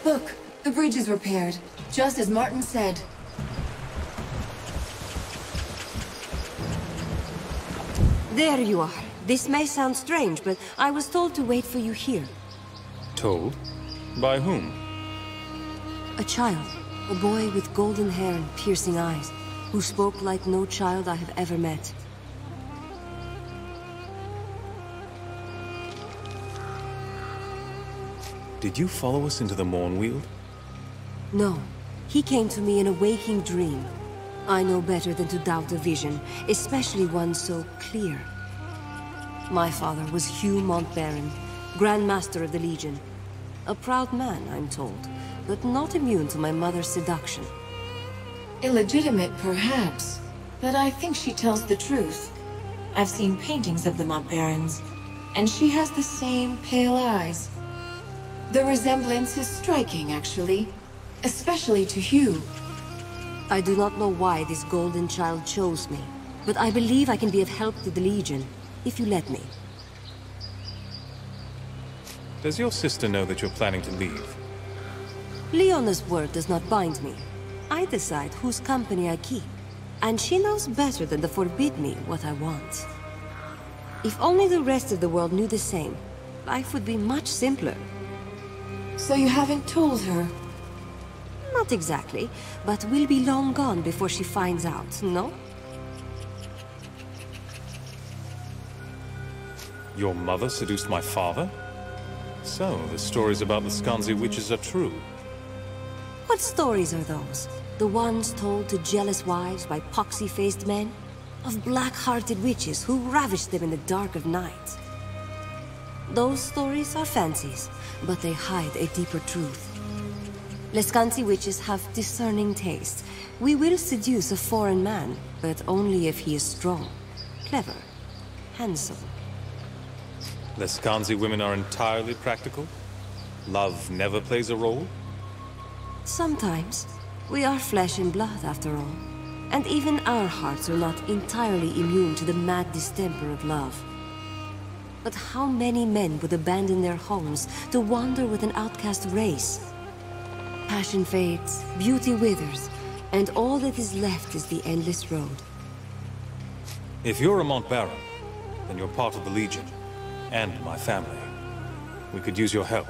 Look, the bridge is repaired, just as Martin said. There you are. This may sound strange, but I was told to wait for you here. Told? By whom? A child. A boy with golden hair and piercing eyes, who spoke like no child I have ever met. Did you follow us into the Mornweald? No. He came to me in a waking dream. I know better than to doubt a vision, especially one so clear. My father was Hugh Montbaron, Grand Master of the Legion. A proud man, I'm told, but not immune to my mother's seduction. Illegitimate, perhaps, but I think she tells the truth. I've seen paintings of the Montbarons, and she has the same pale eyes. The resemblance is striking, actually, especially to Hugh. I do not know why this golden child chose me, but I believe I can be of help to the Legion, if you let me. Does your sister know that you're planning to leave? Leona's word does not bind me. I decide whose company I keep, and she knows better than to forbid me what I want. If only the rest of the world knew the same, life would be much simpler. So you haven't told her? Not exactly, but we'll be long gone before she finds out, no? Your mother seduced my father? So, the stories about the Skansi witches are true. What stories are those? The ones told to jealous wives by poxy-faced men? Of black-hearted witches who ravished them in the dark of night? Those stories are fancies, but they hide a deeper truth. Leskansi witches have discerning taste. We will seduce a foreign man, but only if he is strong, clever, handsome. The Skansi women are entirely practical? Love never plays a role? Sometimes. We are flesh and blood, after all. And even our hearts are not entirely immune to the mad distemper of love. But how many men would abandon their homes to wander with an outcast race? Passion fades, beauty withers, and all that is left is the endless road. If you're a Montbaron, then you're part of the Legion, and my family. We could use your help.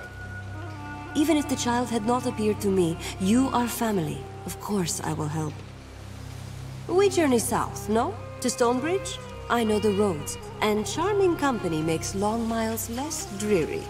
Even if the child had not appeared to me, you are family. Of course I will help. We journey south, no? To Stonebridge? I know the roads, and charming company makes long miles less dreary.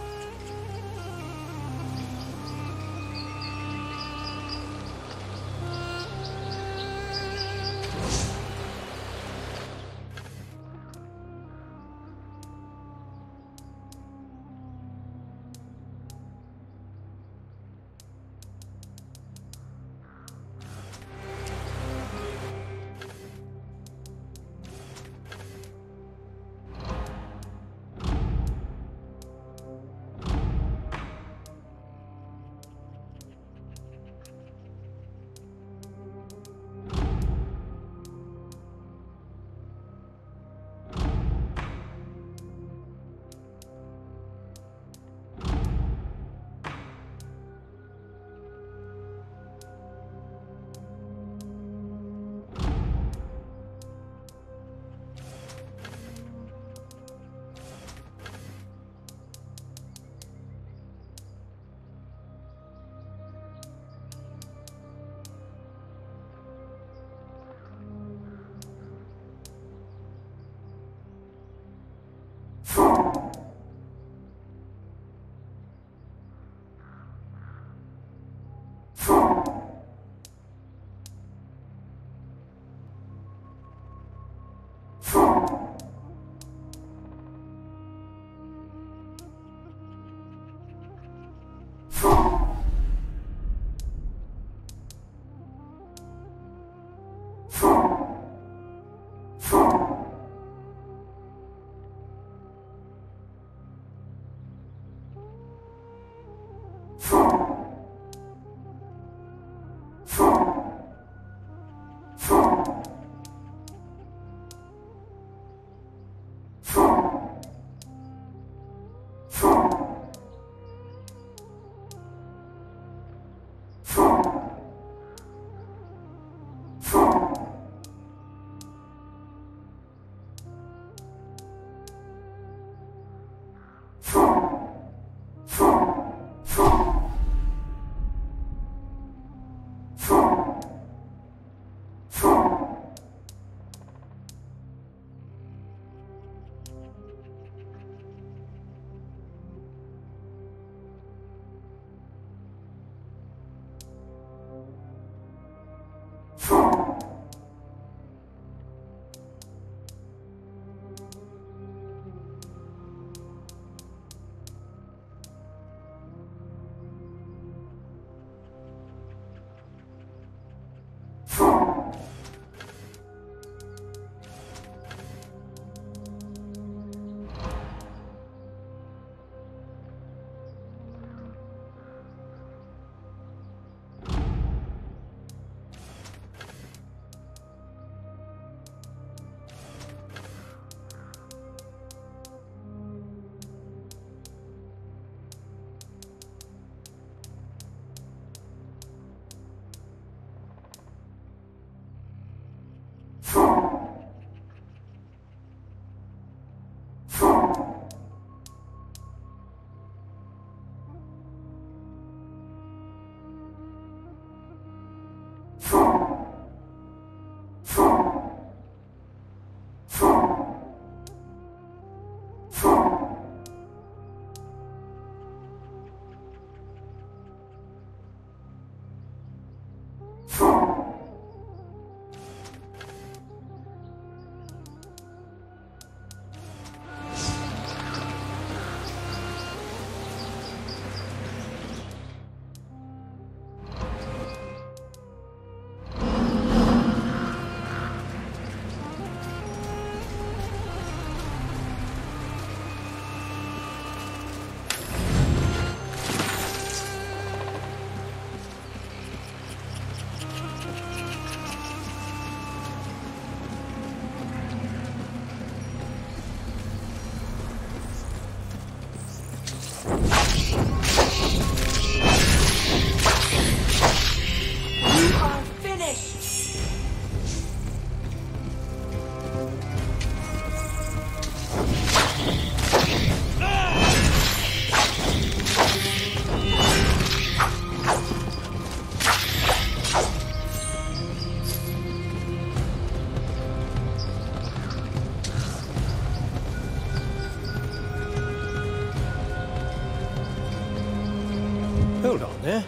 Hold on there.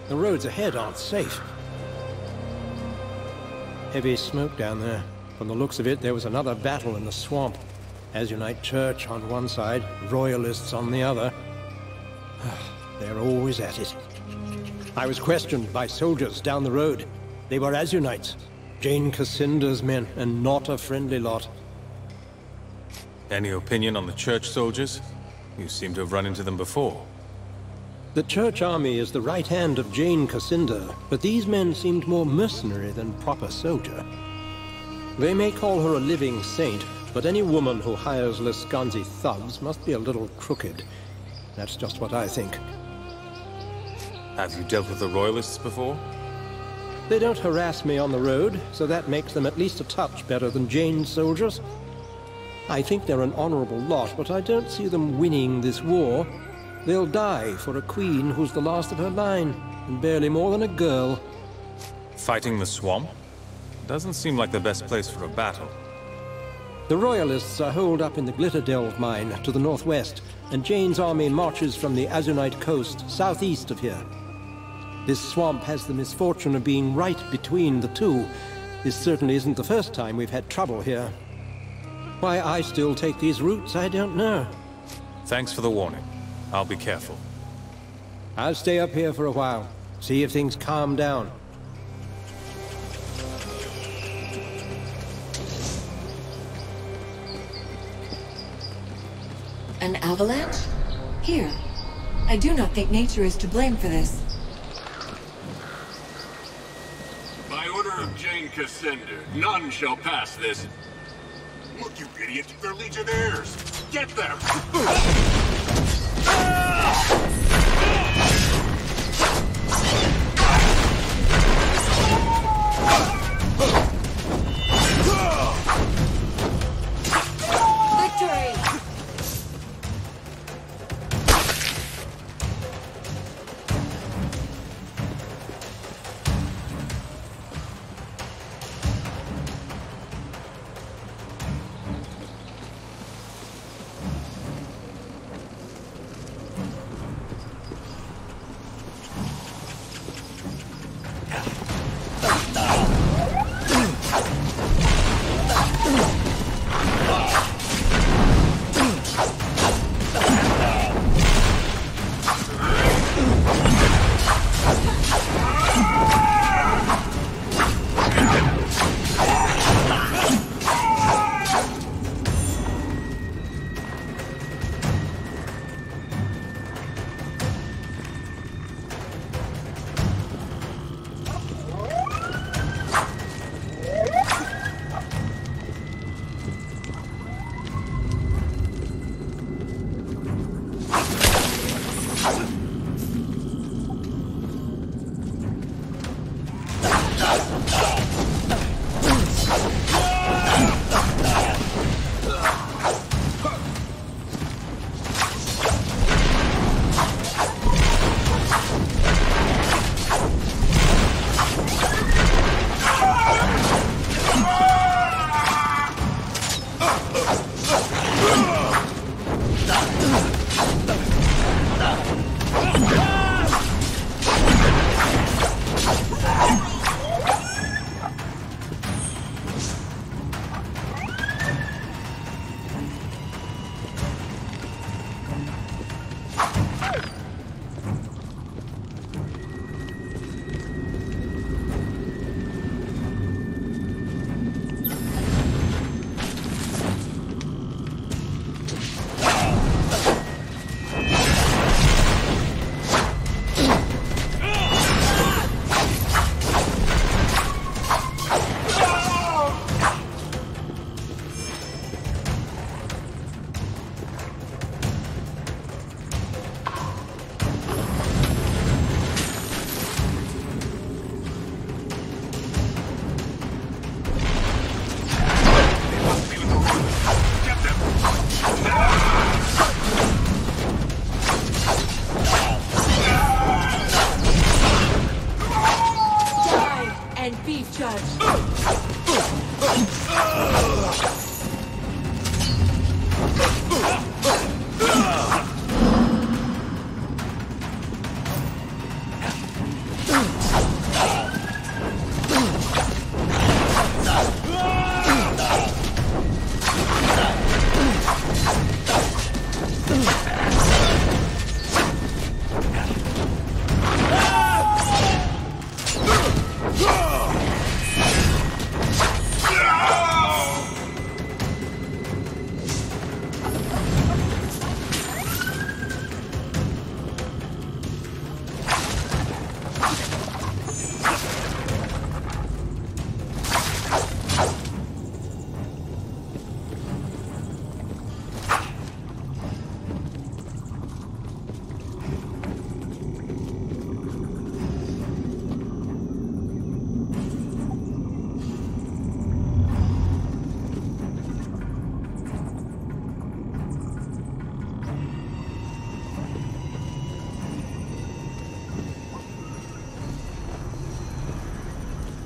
The roads ahead aren't safe. Heavy smoke down there. From the looks of it, there was another battle in the swamp. Azunite Church on one side, Royalists on the other. They're always at it. I was questioned by soldiers down the road. They were Azunites, Jane Cassinda's men, and not a friendly lot. Any opinion on the church soldiers? You seem to have run into them before. The church army is the right hand of Jane Cassinda, but these men seemed more mercenary than proper soldier. They may call her a living saint, but any woman who hires Lescanzi thugs must be a little crooked. That's just what I think. Have you dealt with the Royalists before? They don't harass me on the road, so that makes them at least a touch better than Jane's soldiers. I think they're an honorable lot, but I don't see them winning this war. They'll die for a queen who's the last of her line, and barely more than a girl. Fighting the swamp? Doesn't seem like the best place for a battle. The Royalists are holed up in the Glitter Delve mine to the northwest, and Jane's army marches from the Azunite coast southeast of here. This swamp has the misfortune of being right between the two. This certainly isn't the first time we've had trouble here. Why I still take these routes, I don't know. Thanks for the warning. I'll be careful. I'll stay up here for a while, see if things calm down. An avalanche? Here. I do not think nature is to blame for this. By order of Jane Cassinda, none shall pass this. Look, you idiot! They're legionnaires! Get them! Victory!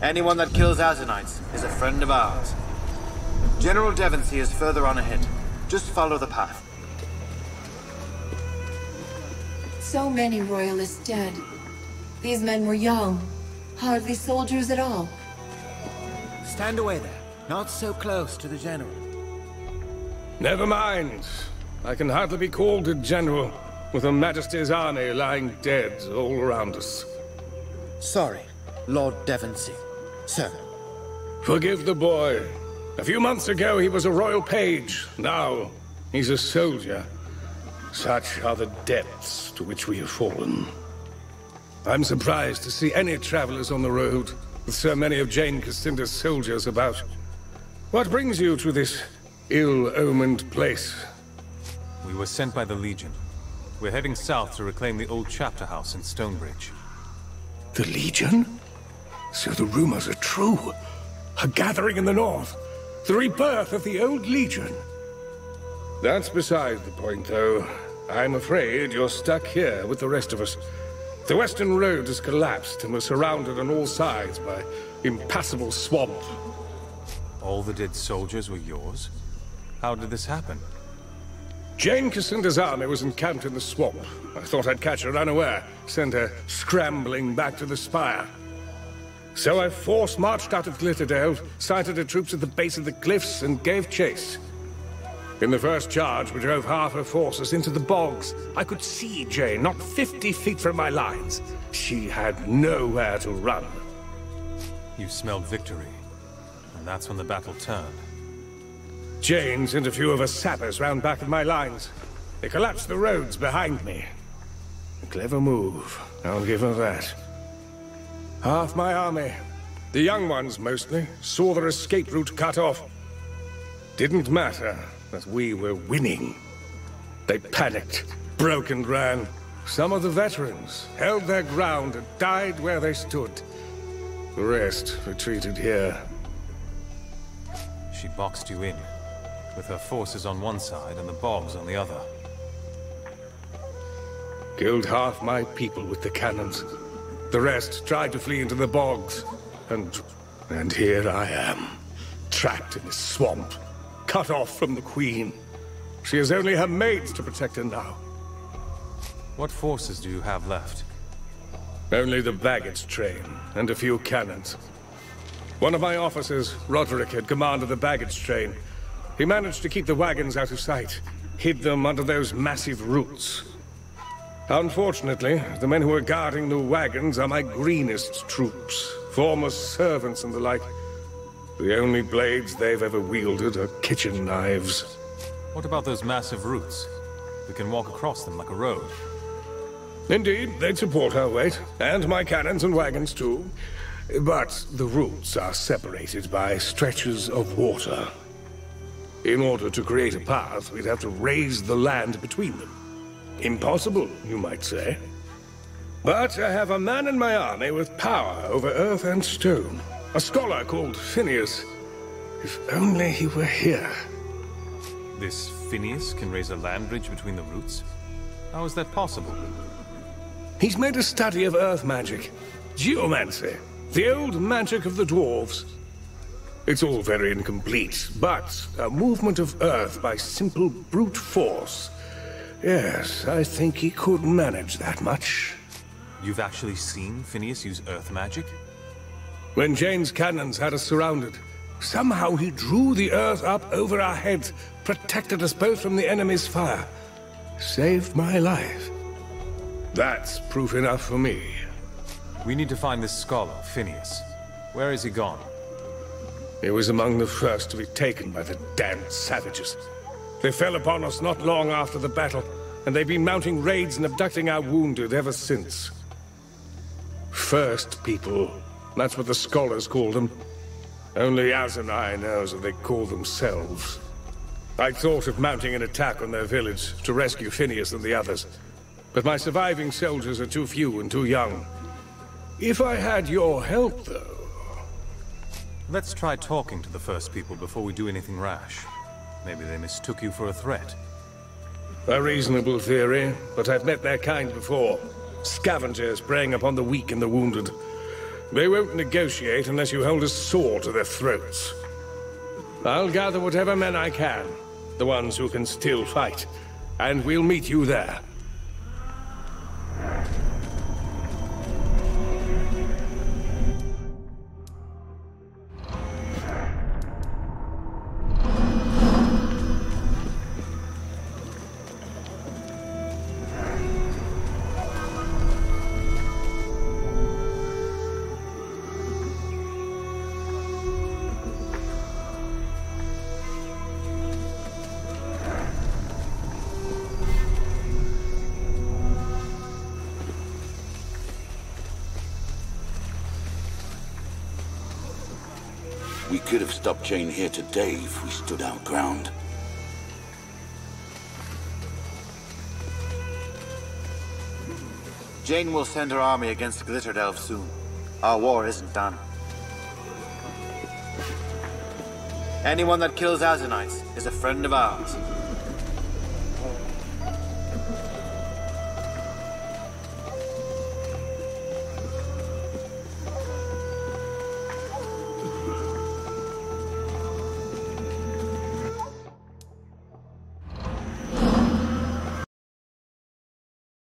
Anyone that kills Azonites is a friend of ours. General Devonsey is further on ahead. Just follow the path. So many Royalists dead. These men were young, hardly soldiers at all. Stand away there. Not so close to the General. Never mind. I can hardly be called a general, with Her Majesty's army lying dead all around us. Sorry, Lord Devonsey. Sir. Forgive the boy. A few months ago he was a royal page. Now he's a soldier. Such are the depths to which we have fallen. I'm surprised to see any travelers on the road, with so many of Jane Cassinder's soldiers about. What brings you to this ill-omened place? We were sent by the Legion. We're heading south to reclaim the old chapter house in Stonebridge. The Legion? So the rumors are true. A gathering in the north. The rebirth of the old Legion. That's beside the point, though. I'm afraid you're stuck here with the rest of us. The western road has collapsed and we're surrounded on all sides by impassable swamp. All the dead soldiers were yours? How did this happen? Jane Cassinder's army was encamped in the swamp. I thought I'd catch her unaware, send her scrambling back to the spire. So I force-marched out of Glitterdale, sighted her troops at the base of the cliffs, and gave chase. In the first charge, we drove half her forces into the bogs. I could see Jane, not 50 feet from my lines. She had nowhere to run. You smelled victory, and that's when the battle turned. Jane sent a few of her sappers round back of my lines. They collapsed the roads behind me. A clever move, I'll give her that. Half my army, the young ones mostly, saw their escape route cut off. Didn't matter that we were winning. They panicked, broke and ran. Some of the veterans held their ground and died where they stood. The rest retreated here. She boxed you in, with her forces on one side and the bogs on the other. Killed half my people with the cannons. The rest tried to flee into the bogs. And here I am, trapped in this swamp, cut off from the Queen. She has only her maids to protect her now. What forces do you have left? Only the baggage train and a few cannons. One of my officers, Roderick, had command of the baggage train. He managed to keep the wagons out of sight, hid them under those massive roots. Unfortunately, the men who are guarding the wagons are my greenest troops, former servants and the like. The only blades they've ever wielded are kitchen knives. What about those massive roots? We can walk across them like a road. Indeed, they'd support our weight, and my cannons and wagons too. But the roots are separated by stretches of water. In order to create a path, we'd have to raise the land between them. Impossible, you might say. But I have a man in my army with power over earth and stone. A scholar called Phineas. If only he were here. This Phineas can raise a land bridge between the roots? How is that possible? He's made a study of earth magic. Geomancy. The old magic of the dwarves. It's all very incomplete, but a movement of earth by simple brute force. Yes, I think he could manage that much. You've actually seen Phineas use earth magic? When Jane's cannons had us surrounded, somehow he drew the earth up over our heads, protected us both from the enemy's fire. Saved my life. That's proof enough for me. We need to find this scholar, Phineas. Where is he gone? He was among the first to be taken by the damned savages. They fell upon us not long after the battle, and they've been mounting raids and abducting our wounded ever since. First people, that's what the scholars call them. Only Azonai knows what they call themselves. I thought of mounting an attack on their village to rescue Phineas and the others, but my surviving soldiers are too few and too young. If I had your help, though... Let's try talking to the first people before we do anything rash. Maybe they mistook you for a threat. A reasonable theory, but I've met their kind before. Scavengers preying upon the weak and the wounded. They won't negotiate unless you hold a sword to their throats. I'll gather whatever men I can, the ones who can still fight, and we'll meet you there. We could have stopped Jane here today if we stood our ground. Jane will send her army against Glitterdelve soon. Our war isn't done. Anyone that kills Azanites is a friend of ours.